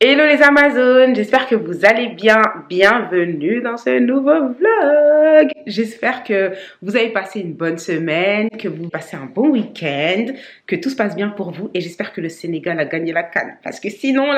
Hello les Amazones, j'espère que vous allez bien. Bienvenue dans ce nouveau vlog. J'espère que vous avez passé une bonne semaine, que vous passez un bon week-end, que tout se passe bien pour vous et j'espère que le Sénégal a gagné la CAN. Parce que sinon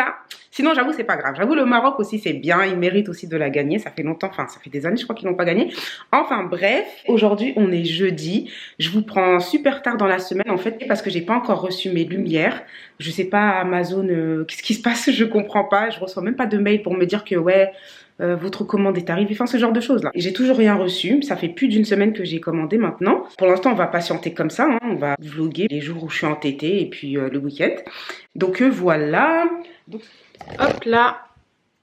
j'avoue c'est pas grave. J'avoue le Maroc aussi c'est bien, ils méritent aussi de la gagner. Ça fait longtemps, enfin ça fait des années je crois qu'ils n'ont pas gagné. Enfin bref, aujourd'hui on est jeudi. Je vous prends super tard dans la semaine en fait parce que j'ai pas encore reçu mes lumières. Je sais pas Amazon, qu'est-ce qui se passe, je comprends pas. Je reçois même pas de mail pour me dire que ouais, votre commande est arrivée. Enfin ce genre de choses là. Et j'ai toujours rien reçu. Ça fait plus d'une semaine que j'ai commandé maintenant. Pour l'instant on va patienter comme ça. On va vlogger les jours où je suis entêtée et puis le week-end. Donc voilà. Donc, hop là.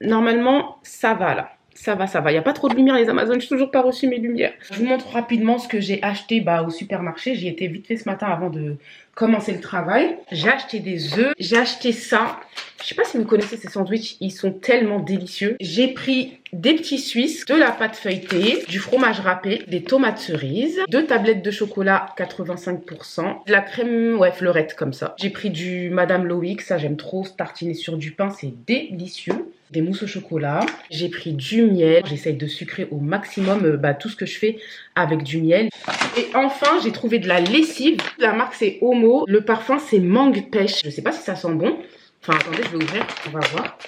Normalement ça va là. Ça va. Il n'y a pas trop de lumière les Amazones, je n'ai toujours pas reçu mes lumières. Je vous montre rapidement ce que j'ai acheté au supermarché. J'y étais vite fait ce matin avant de commencer le travail. J'ai acheté des œufs, j'ai acheté ça. Je sais pas si vous connaissez ces sandwichs, ils sont tellement délicieux. J'ai pris des petits Suisses, de la pâte feuilletée, du fromage râpé, des tomates cerises, 2 tablettes de chocolat 85%, de la crème fleurette comme ça. J'ai pris du Madame Loïc, ça j'aime trop, tartiner sur du pain, c'est délicieux. Des mousses au chocolat. J'ai pris du miel. J'essaye de sucrer au maximum tout ce que je fais avec du miel. Et enfin, j'ai trouvé de la lessive. La marque, c'est Omo. Le parfum, c'est mangue pêche. Je sais pas si ça sent bon. Enfin, attendez, je vais ouvrir. On va voir.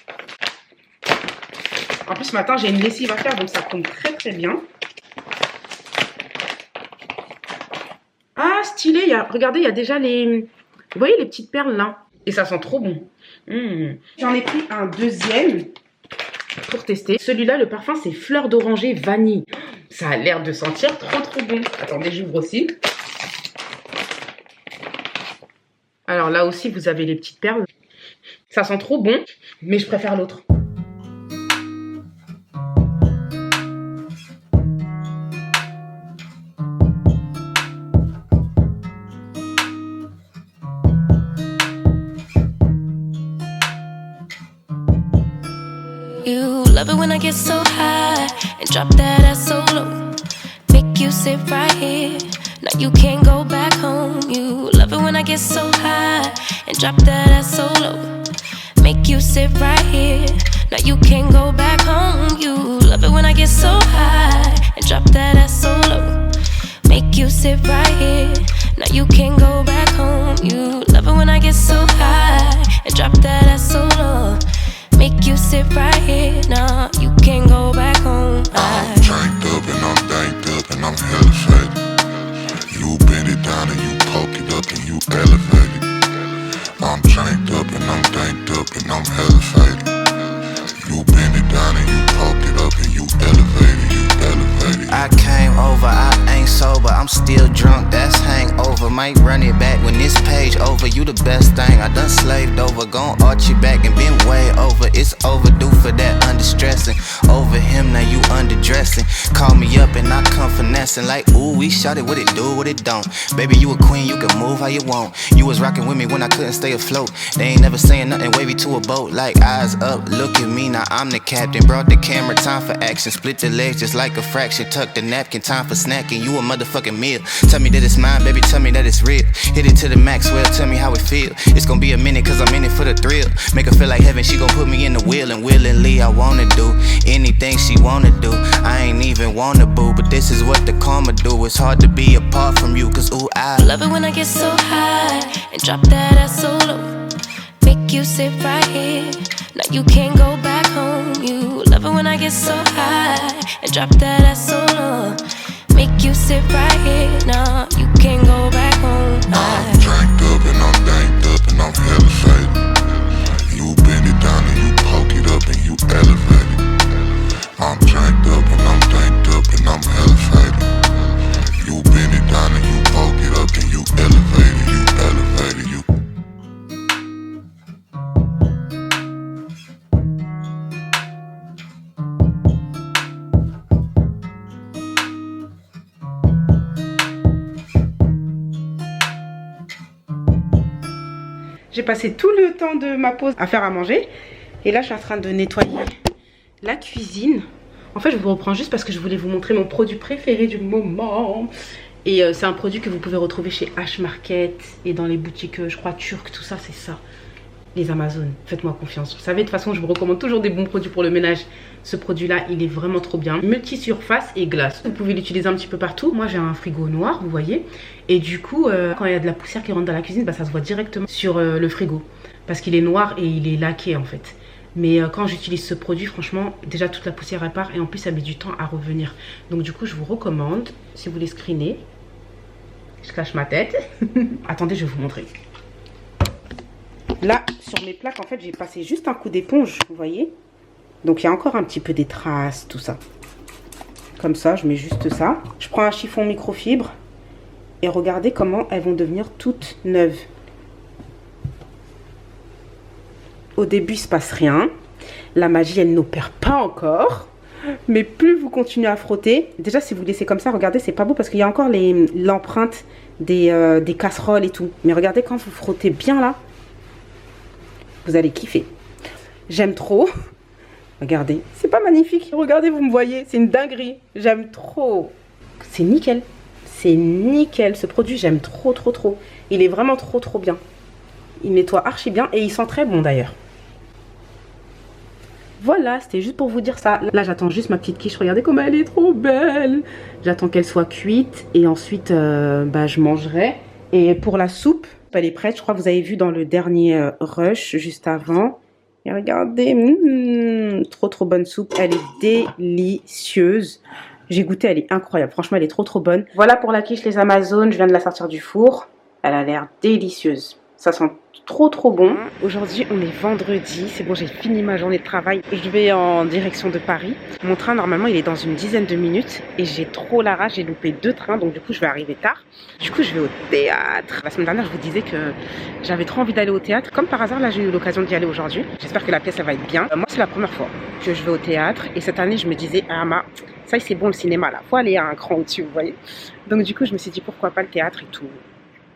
En plus, ce matin, j'ai une lessive à faire, donc ça tombe très très bien. Ah, stylé. Regardez, il y a déjà les... Vous voyez les petites perles là? Et ça sent trop bon. J'en ai pris un deuxième pour tester. Celui-là, le parfum, c'est fleur d'oranger vanille. Ça a l'air de sentir trop trop bon. Attendez, j'ouvre aussi. Alors là aussi, vous avez les petites perles. Ça sent trop bon, mais je préfère l'autre. You love it when I get so high and drop that ass so low. Make you sit right here. Now you can't go back home. You love it when I get so high and drop that ass so low. Make you sit right here. Now you can't go back home. You love it when I get so high and drop that ass so low. Make you sit right here. Now you can't go back home. You love it when I get so high and drop that ass so low. Make you sit right here, nah, you can't go back home. I'm dranked up and I'm danked up and I'm hella faded. You bend it down and you poke it up and you elevate it. I'm dranked up and I'm danked up and I'm hella faded. You bend it down and you poke it up and you elevate it, you elevate it. I came over, I ain't sober, I'm still drunk, that's hangover. Might run it back when this page over. You the best thing I done slaved over. Gon' arch you back and been way over. It's overdue for that understressing. Over him, now you underdressing. Call me up and I come finessing. Like, ooh, we shot it, what it do, what it don't. Baby, you a queen, you can move how you want. You was rocking with me when I couldn't stay afloat. They ain't never saying nothing wavy to a boat. Like, eyes up, look at me, now I'm the captain. Brought the camera, time for action. Split the legs just like a fraction. Tuck the napkin, time for snacking. You a motherfucking meal. Tell me that it's mine, baby, tell me that it's real. Hit it to the max, well, tell me how it feel. It's gonna be a minute, cause I'm in it for the thrill. Make her feel like heaven, she gon' put me in the wheel. And willingly, I wanna do anything she wanna do. I ain't even wanna boo, but this is what the karma do. It's hard to be apart from you, cause ooh, I love it when I get so high and drop that ass so low. Make you sit right here. Now you can't go back home. You love it when I get so high and drop that ass so low. Make you sit right here. Now you can't go back home. I'm dranked up and I'm danked up and I'm hella faded. You bend it down and you poke it up and you elevate it. I'm dranked up and I'm danked up and I'm hella faded. You bend it down and you poke it up and you elevate it, you elevate it, you. J'ai passé tout le temps de ma pause à faire à manger. Et là, je suis en train de nettoyer la cuisine. En fait, je vous reprends juste parce que je voulais vous montrer mon produit préféré du moment. Et c'est un produit que vous pouvez retrouver chez H Market et dans les boutiques, je crois, turques, tout ça, c'est ça. les Amazones, faites-moi confiance. Vous savez, de toute façon, je vous recommande toujours des bons produits pour le ménage. Ce produit-là, il est vraiment trop bien. Multi-surface et glace. Vous pouvez l'utiliser un petit peu partout. Moi, j'ai un frigo noir, vous voyez. Et du coup, quand il y a de la poussière qui rentre dans la cuisine, bah, ça se voit directement sur le frigo. Parce qu'il est noir et il est laqué, en fait. Mais quand j'utilise ce produit, franchement, déjà toute la poussière elle part. Et en plus, ça met du temps à revenir. Donc du coup, je vous recommande, si vous voulez screener. Je cache ma tête. Attendez, je vais vous montrer. Là, sur mes plaques, en fait, j'ai passé juste un coup d'éponge, vous voyez. Donc, il y a encore un petit peu des traces, tout ça. Comme ça, je mets juste ça. Je prends un chiffon microfibre. Et regardez comment elles vont devenir toutes neuves. Au début, il ne se passe rien. La magie, elle n'opère pas encore. Mais plus vous continuez à frotter. Déjà, si vous laissez comme ça, regardez, c'est pas beau parce qu'il y a encore l'empreinte des casseroles et tout. Mais regardez, quand vous frottez bien là, vous allez kiffer. J'aime trop. Regardez, c'est pas magnifique. Regardez, vous me voyez, c'est une dinguerie. J'aime trop. C'est nickel. C'est nickel. Ce produit, j'aime trop, trop, trop. Il est vraiment trop, trop bien. Il nettoie archi bien et il sent très bon d'ailleurs. Voilà, c'était juste pour vous dire ça. Là, j'attends juste ma petite quiche. Regardez comment elle est trop belle. J'attends qu'elle soit cuite et ensuite, je mangerai. Et pour la soupe, elle est prête. Je crois que vous avez vu dans le dernier rush juste avant. Et regardez, trop trop bonne soupe. Elle est délicieuse. J'ai goûté, elle est incroyable. Franchement, elle est trop trop bonne. Voilà pour la quiche les Amazones. Je viens de la sortir du four. Elle a l'air délicieuse. Ça sent trop trop bon. Aujourd'hui, on est vendredi. C'est bon, j'ai fini ma journée de travail. Je vais en direction de Paris. Mon train, normalement, il est dans une dizaine de minutes. Et j'ai trop la rage. J'ai loupé 2 trains. Donc, du coup, je vais arriver tard. Du coup, je vais au théâtre. La semaine dernière, je vous disais que j'avais trop envie d'aller au théâtre. Comme par hasard, là, j'ai eu l'occasion d'y aller aujourd'hui. J'espère que la pièce, elle va être bien. Moi, c'est la première fois que je vais au théâtre. Et cette année, je me disais, ah, ça, c'est bon le cinéma, là. Faut aller à un cran au-dessus, vous voyez. Donc, du coup, je me suis dit, pourquoi pas le théâtre et tout.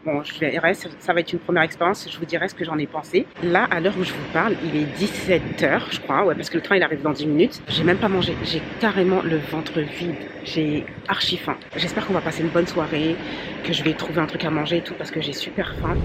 Bon, je verrai, ça va être une première expérience, je vous dirai ce que j'en ai pensé. Là, à l'heure où je vous parle, il est 17h, je crois, ouais, parce que le train, il arrive dans 10 minutes. J'ai même pas mangé, j'ai carrément le ventre vide, j'ai archi faim. J'espère qu'on va passer une bonne soirée, que je vais trouver un truc à manger et tout, parce que j'ai super faim.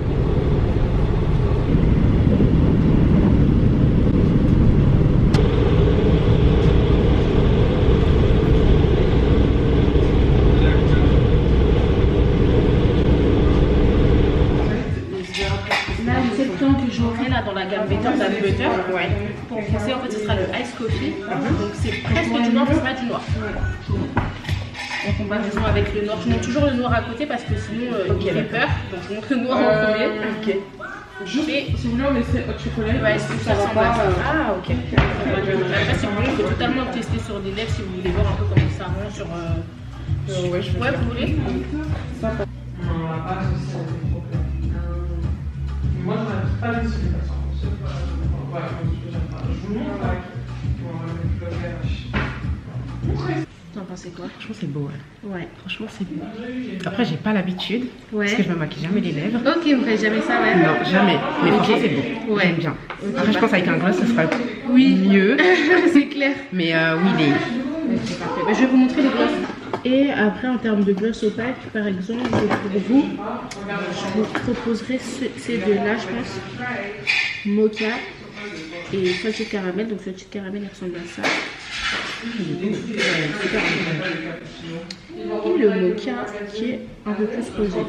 Dans la gamme Better Butter, pour français en fait ce sera le Ice Coffee, donc c'est presque du noir mais c'est pas du noir. Donc on va raison avec le noir, je montre toujours le noir à côté parce que sinon il fait peur, donc je montre le noir en premier. Juste, si vous voulez, on laisse hot chocolat. Ouais, ça ressemble à ça. Ah, ok. Après, si vous voulez, on peut totalement le tester sur des lèvres si vous voulez voir un peu comment ça rend sur. Ouais, vous voulez? Ça, moi, je n'arrive pas à décider. Je vous montre T'en pensais quoi? Franchement, c'est beau, ouais. Ouais. Franchement, c'est beau. Après, j'ai pas l'habitude. Ouais. Parce que je me maquille jamais les lèvres. Ok, on fait jamais ça, ouais. Non, jamais. Mais franchement, c'est beau. Ouais. J'aime bien. Okay. Après, je pense qu'avec un gloss, ce sera mieux. C'est clair. Mais oui, les. Ok, parfait. Bah, je vais vous montrer les glosses. Et après, en termes de gloss opaque, par exemple, pour vous, je vous proposerai ces deux-là, je pense. Mocha et Salted Caramel. Donc, Salted Caramel, il ressemble à ça. Et le mocha qui est un peu plus rosé.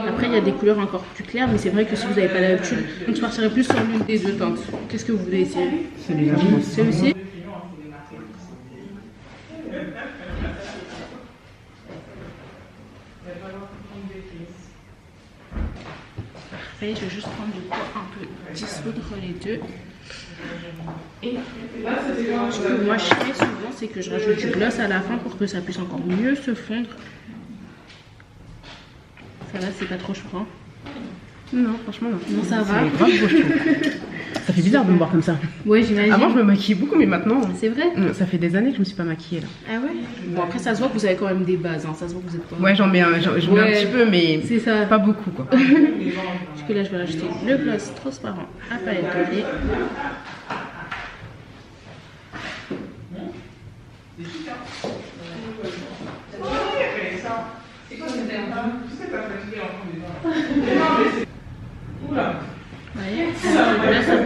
Après, il y a des couleurs encore plus claires, mais c'est vrai que si vous n'avez pas l'habitude, on se partirait plus sur l'une des deux teintes. Qu'est-ce que vous voulez essayer? Celui-là, je pense. Celui-ci? Parfait, je vais juste prendre du coup un peu dissoudre les deux. Et ce que moi je fais souvent, c'est que je rajoute du gloss à la fin pour que ça puisse encore mieux se fondre. Ça va, c'est pas trop chaud, hein? Non, franchement, non. Non, ça va. C'est grave beau, je trouve. Ça fait bizarre de me voir comme ça. Ouais, j'imagine. Avant, je me maquille beaucoup, mais maintenant. C'est vrai? Ça fait des années que je me suis pas maquillée là. Ah ouais? Bon, après, ça se voit que vous avez quand même des bases, hein. Ça se voit que vous êtes pas. Ouais, j'en mets un petit peu, mais c'est ça. Pas beaucoup quoi. Du coup, là, je vais rajouter le gloss transparent à palette dorée. Ouais, là ça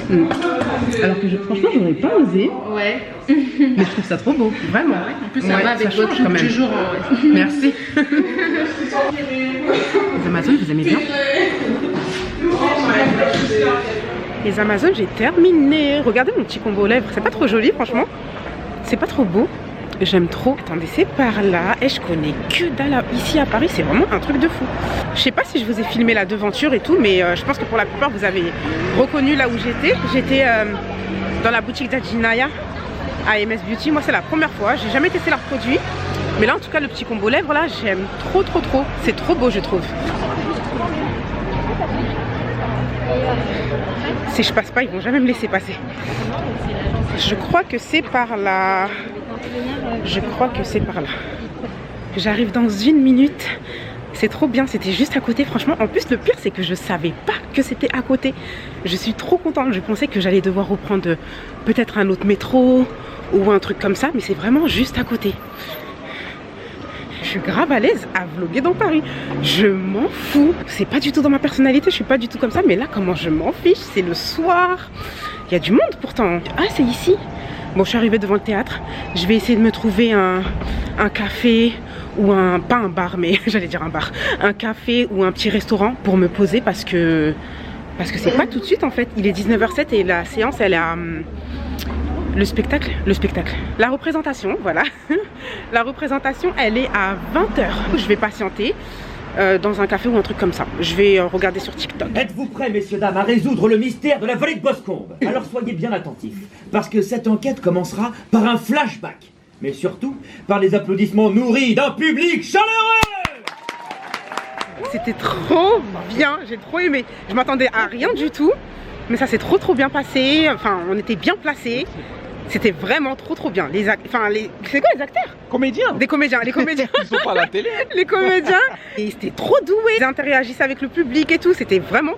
Alors que franchement, j'aurais pas osé. Ouais. Mais je trouve ça trop beau, vraiment. En plus, ça va avec change votre look du jour. Merci. Les Amazones, vous aimez bien? Les Amazones, j'ai terminé. Regardez mon petit combo lèvres. C'est pas trop joli, franchement. C'est pas trop beau. J'aime trop. Attendez, c'est par là. Et je connais que dalle. Ici à Paris, c'est vraiment un truc de fou. Je sais pas si je vous ai filmé la devanture et tout, mais je pense que pour la plupart, vous avez reconnu là où j'étais. J'étais dans la boutique d'Adjinaya à MS Beauty. Moi, c'est la première fois. J'ai jamais testé leurs produits. Mais là, en tout cas, le petit combo lèvres, là, j'aime trop, trop, trop. C'est trop beau, je trouve. Si je passe pas, ils vont jamais me laisser passer. Je crois que c'est par là. Je crois que c'est par là. J'arrive dans 1 minute. C'est trop bien, c'était juste à côté. Franchement, en plus, le pire, c'est que je savais pas que c'était à côté. Je suis trop contente. Je pensais que j'allais devoir reprendre peut-être un autre métro ou un truc comme ça, mais c'est vraiment juste à côté. Je suis grave à l'aise à vlogger dans Paris. Je m'en fous. C'est pas du tout dans ma personnalité, je suis pas du tout comme ça. Mais là, comment je m'en fiche? C'est le soir. Il y a du monde pourtant. Ah, c'est ici. Bon, je suis arrivée devant le théâtre. Je vais essayer de me trouver un café ou pas un bar, mais j'allais dire un bar. Un café ou un petit restaurant pour me poser parce que c'est pas tout de suite en fait. Il est 19h07 et la séance, elle est à... Le spectacle, la représentation, voilà. La représentation, elle est à 20h. Je vais patienter dans un café ou un truc comme ça. Je vais regarder sur TikTok. Êtes-vous prêts, messieurs, dames, à résoudre le mystère de la vallée de Boscombe? Alors soyez bien attentifs, parce que cette enquête commencera par un flashback, mais surtout par les applaudissements nourris d'un public chaleureux. C'était trop bien, j'ai trop aimé. Je m'attendais à rien du tout, mais ça s'est trop bien passé. Enfin, on était bien placés. C'était vraiment trop bien. C'est quoi les acteurs? Comédiens. Les comédiens. Ils sont pas à la télé. Les comédiens. Et c'était trop doué. Ils interagissaient avec le public et tout. C'était vraiment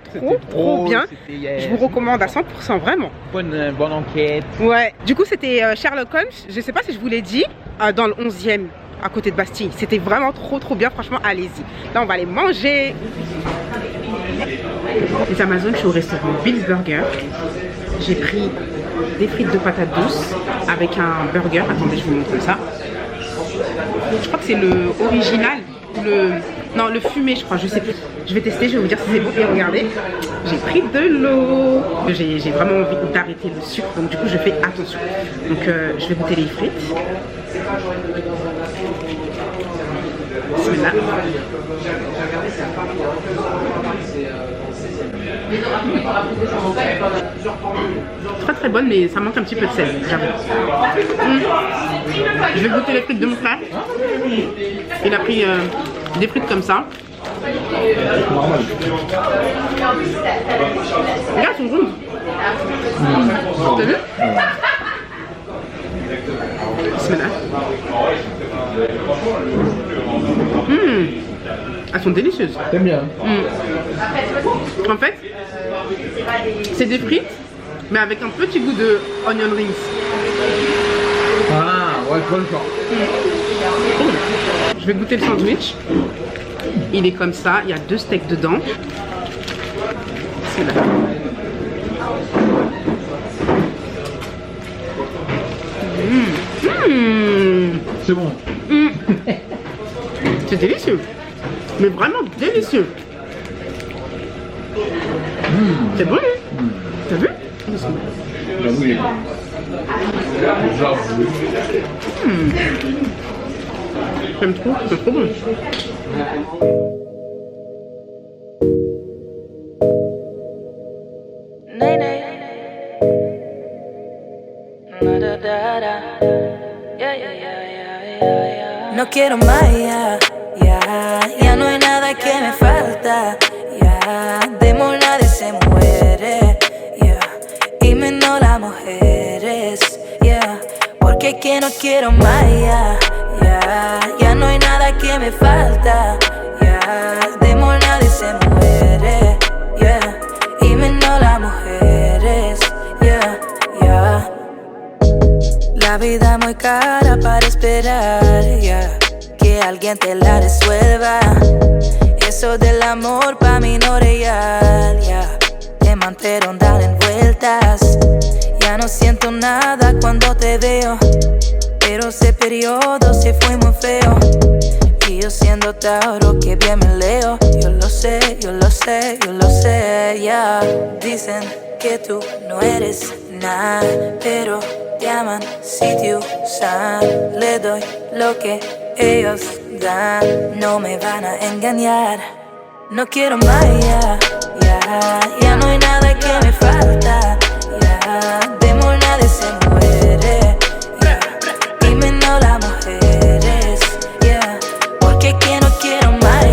trop bien. Je vous recommande à 100%, vraiment. Bonne enquête. Ouais. Du coup, c'était Sherlock Holmes. Je sais pas si je vous l'ai dit, dans le 11e, à côté de Bastille. C'était vraiment trop bien. Franchement, allez-y. Là, on va aller manger. Les Amazones, je suis au restaurant Bill's Burger. J'ai pris des frites de patates douces avec un burger. Attendez, je vous montre ça. Je crois que c'est le original. Le fumé, je crois, je sais plus. Je vais tester, je vais vous dire si c'est bon. Et regardez, j'ai pris de l'eau. J'ai vraiment envie d'arrêter le sucre, donc du coup je fais attention. Donc je vais goûter les frites. Bismillah. Très bonne, mais ça manque un petit peu de sel, j'avoue. Je vais goûter les frites de mon frère. Il a pris des frites comme ça. Regarde, elles sont rondes. T'as vu? Bismillah. Elles sont délicieuses. T'aimes bien? En fait, c'est des frites, mais avec un petit goût de onion rings. Ah, ouais, je vois le genre. Je vais goûter le sandwich. Il est comme ça, il y a 2 steaks dedans. C'est là. C'est bon. C'est délicieux. Mais vraiment délicieux. C'est bon, hein? T'as vu? J'avoue, il est bon. J'avoue. J'aime trop, c'est trop bon. No quiero más, ya no hay nada que me falta, ya de nadie se muere, y menos las mujeres, porque que no quiero más, ya no hay nada que me falta, de nadie se muere, y menos las mujeres, La vida muy cara para esperar, que alguien te la resuelva. Eso del amor pa' mí no real, te mantieron dar envuelta. vueltas. Ya no siento nada cuando te veo, pero ese periodo se fue muy feo. Y yo siendo Tauro que bien me leo. Yo lo sé, yo lo sé, yo lo sé, ya. Dicen que tú no eres nada, pero te aman si te usan. Le doy lo que ellos dan, no me van a engañar. No quiero más, ya no hay nada que me falta, ya. De amor nadie se muere, ya. Y menos las mujeres, ya. Porque que no quiero más,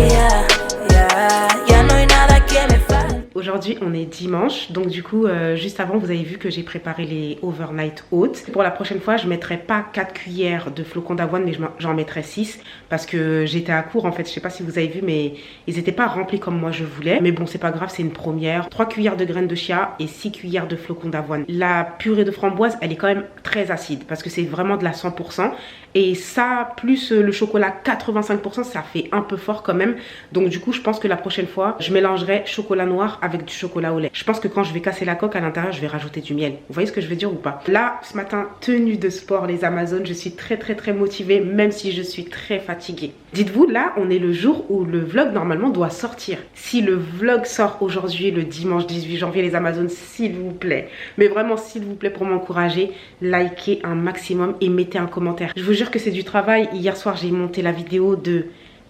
ya no hay nada que me falta. Aujourd'hui on est dimanche, donc du coup juste avant vous avez vu que j'ai préparé les overnight oats. Pour la prochaine fois je mettrai pas 4 cuillères de flocons d'avoine mais j'en mettrai 6 parce que j'étais à court en fait. Je sais pas si vous avez vu mais ils n'étaient pas remplis comme moi je voulais. Mais bon c'est pas grave, c'est une première. 3 cuillères de graines de chia et 6 cuillères de flocons d'avoine. La purée de framboise elle est quand même très acide parce que c'est vraiment de la 100%. Et ça plus le chocolat 85% ça fait un peu fort quand même. Donc du coup je pense que la prochaine fois je mélangerai chocolat noir avec du chocolat au lait. Je pense que quand je vais casser la coque à l'intérieur je vais rajouter du miel. Vous voyez ce que je veux dire ou pas? Là ce matin tenue de sport les Amazones, je suis très motivée même si je suis très fatiguée. Dites-vous là on est le jour où le vlog normalement doit sortir. Si le vlog sort aujourd'hui le dimanche 18 janvier les Amazones s'il vous plaît, mais vraiment s'il vous plaît pour m'encourager, likez un maximum et mettez un commentaire. Je vous jure que c'est du travail. Hier soir j'ai monté la vidéo de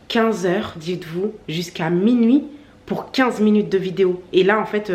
15h dites-vous jusqu'à minuit pour 15 minutes de vidéo. Et là en fait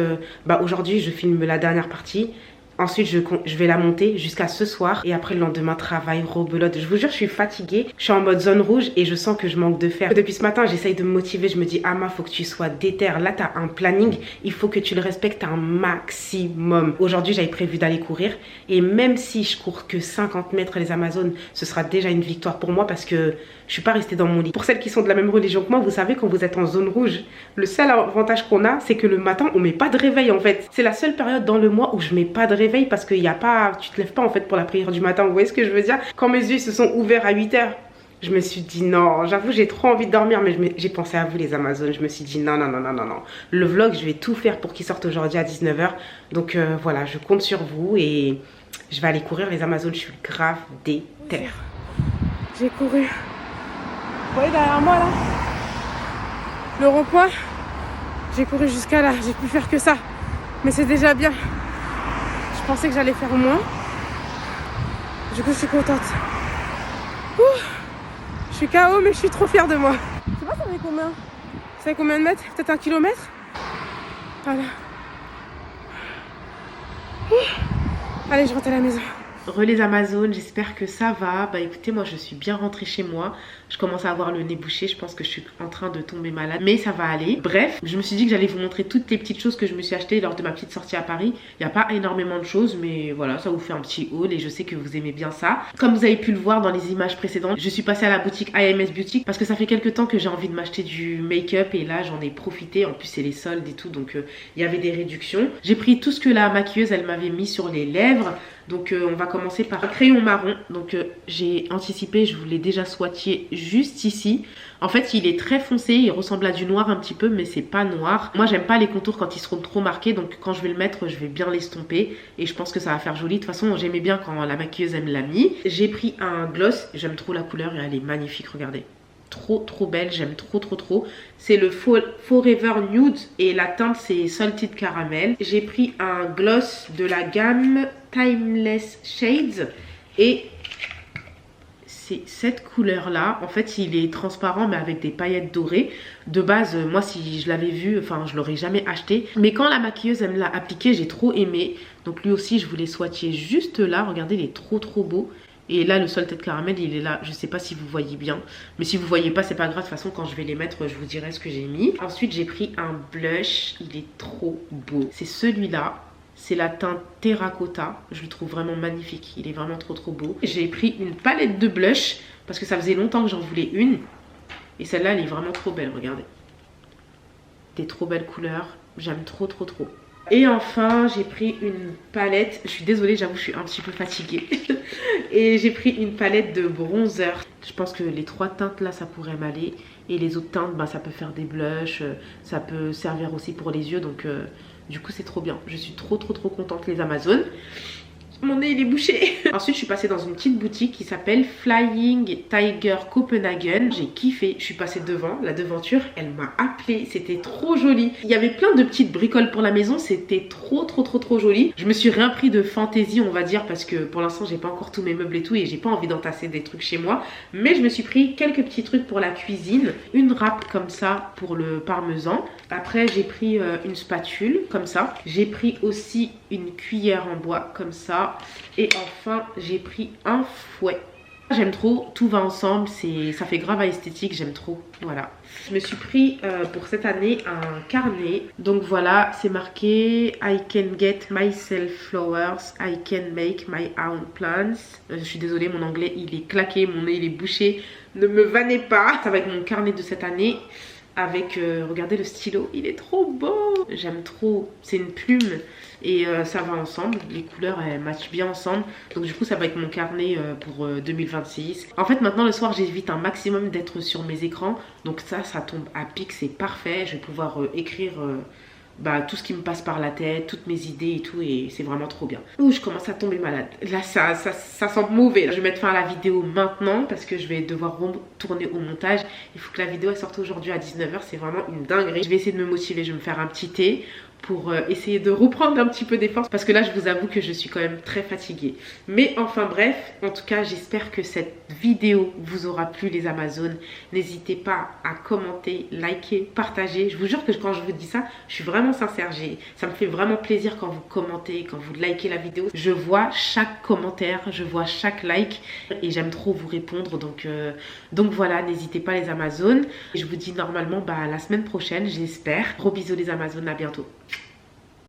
aujourd'hui je filme la dernière partie. Ensuite je vais la monter jusqu'à ce soir. Et après le lendemain travail, rebelote. Je vous jure je suis fatiguée. Je suis en mode zone rouge et je sens que je manque de fer. Depuis ce matin j'essaye de me motiver. Je me dis Ama faut que tu sois déter. Là t'as un planning, il faut que tu le respectes un maximum. Aujourd'hui j'avais prévu d'aller courir. Et même si je cours que 50 mètres les Amazones, ce sera déjà une victoire pour moi parce que je suis pas restée dans mon lit. Pour celles qui sont de la même religion que moi, vous savez quand vous êtes en zone rouge, le seul avantage qu'on a c'est que le matin on met pas de réveil en fait. C'est la seule période dans le mois où je mets pas de réveil parce qu'il y a pas, tu te lèves pas en fait pour la prière du matin. Vous voyez ce que je veux dire? Quand mes yeux se sont ouverts à 8h, je me suis dit non, j'avoue j'ai trop envie de dormir mais j'ai pensé à vous les Amazones. Je me suis dit non. Le vlog je vais tout faire pour qu'il sorte aujourd'hui à 19h. Donc voilà, je compte sur vous et je vais aller courir les Amazones. Je suis grave déter. J'ai couru. Vous voyez derrière moi là, le rond-point, j'ai couru jusqu'à là, j'ai pu faire que ça, mais c'est déjà bien. Je pensais que j'allais faire moins, du coup je suis contente. Ouh, je suis KO mais je suis trop fière de moi. Je sais pas ça fait combien. Ça fait combien de mètres? Peut-être 1 kilomètre. Voilà. Ouh. Allez je rentre à la maison. Les Amazones, j'espère que ça va. Bah écoutez, moi je suis bien rentrée chez moi. Je commence à avoir le nez bouché, je pense que je suis en train de tomber malade, mais ça va aller. Bref, je me suis dit que j'allais vous montrer toutes les petites choses que je me suis achetées lors de ma petite sortie à Paris. Il n'y a pas énormément de choses, mais voilà, ça vous fait un petit haul et je sais que vous aimez bien ça. Comme vous avez pu le voir dans les images précédentes, je suis passée à la boutique IMS Beauty parce que ça fait quelques temps que j'ai envie de m'acheter du make-up et là j'en ai profité. En plus c'est les soldes et tout, donc il y avait des réductions. J'ai pris tout ce que la maquilleuse elle m'avait mis sur les lèvres. Donc on va commencer par un crayon marron. Donc j'ai anticipé, je vous l'ai déjà swatché juste ici. En fait il est très foncé, il ressemble à du noir un petit peu mais c'est pas noir. Moi j'aime pas les contours quand ils seront trop marqués, donc quand je vais le mettre je vais bien l'estomper et je pense que ça va faire joli. De toute façon j'aimais bien quand la maquilleuse elle me l'a mis. J'ai pris un gloss, j'aime trop la couleur et elle est magnifique, regardez. Trop belle, j'aime trop. C'est le Forever Nude et la teinte c'est Salted Caramel. J'ai pris un gloss de la gamme Timeless Shades et c'est cette couleur là. En fait il est transparent mais avec des paillettes dorées. De base moi si je l'avais vu, enfin je l'aurais jamais acheté, mais quand la maquilleuse elle me l'a appliqué j'ai trop aimé. Donc lui aussi je voulais swatcher juste là, regardez il est trop beau. Et là le Salted Caramel il est là, je sais pas si vous voyez bien, mais si vous voyez pas c'est pas grave, de toute façon quand je vais les mettre je vous dirai ce que j'ai mis. Ensuite j'ai pris un blush, il est trop beau, c'est celui-là, c'est la teinte Terracotta, je le trouve vraiment magnifique, il est vraiment trop beau. J'ai pris une palette de blush parce que ça faisait longtemps que j'en voulais une et celle-là elle est vraiment trop belle, regardez. Des trop belles couleurs, j'aime trop. Et enfin j'ai pris une palette, je suis désolée j'avoue je suis un petit peu fatiguée et j'ai pris une palette de bronzer. Je pense que les 3 teintes là ça pourrait m'aller et les autres teintes bah, ça peut faire des blushs, ça peut servir aussi pour les yeux, donc Du coup c'est trop bien, je suis trop contente les Amazones. Mon nez il est bouché. Ensuite je suis passée dans une petite boutique qui s'appelle Flying Tiger Copenhagen. J'ai kiffé, je suis passée devant, la devanture elle m'a appelée, c'était trop joli. Il y avait plein de petites bricoles pour la maison, c'était trop joli. Je me suis rien pris de fantaisie on va dire parce que pour l'instant j'ai pas encore tous mes meubles et tout et j'ai pas envie d'entasser des trucs chez moi. Mais je me suis pris quelques petits trucs pour la cuisine, une râpe comme ça pour le parmesan. Après j'ai pris une spatule comme ça. J'ai pris aussi une cuillère en bois comme ça. Et enfin j'ai pris un fouet. J'aime trop, tout va ensemble, ça fait grave à esthétique, j'aime trop, voilà. Je me suis pris pour cette année un carnet. Donc voilà, c'est marqué I can get myself flowers, I can make my own plants. Je suis désolée, mon anglais il est claqué, mon nez il est bouché, ne me vannez pas. Ça va être mon carnet de cette année. Avec, regardez le stylo, il est trop beau. J'aime trop, c'est une plume et ça va ensemble. Les couleurs elles matchent bien ensemble. Donc du coup ça va être mon carnet pour 2026. En fait maintenant le soir j'évite un maximum d'être sur mes écrans. Donc ça tombe à pic, c'est parfait. Je vais pouvoir écrire tout ce qui me passe par la tête, toutes mes idées et tout, et c'est vraiment trop bien. Ouh, je commence à tomber malade. Là, ça sent mauvais. Je vais mettre fin à la vidéo maintenant parce que je vais devoir retourner au montage. Il faut que la vidéo elle sorte aujourd'hui à 19 h, c'est vraiment une dinguerie. Je vais essayer de me motiver, je vais me faire un petit thé pour essayer de reprendre un petit peu des forces parce que là je vous avoue que je suis quand même très fatiguée. Mais enfin bref, en tout cas j'espère que cette vidéo vous aura plu les Amazones. N'hésitez pas à commenter, liker, partager. Je vous jure que quand je vous dis ça, je suis vraiment sincère. Ça me fait vraiment plaisir quand vous commentez, quand vous likez la vidéo. Je vois chaque commentaire, je vois chaque like et j'aime trop vous répondre. Donc voilà, n'hésitez pas les Amazones. Je vous dis normalement la semaine prochaine, j'espère. Gros bisous les Amazones, à bientôt.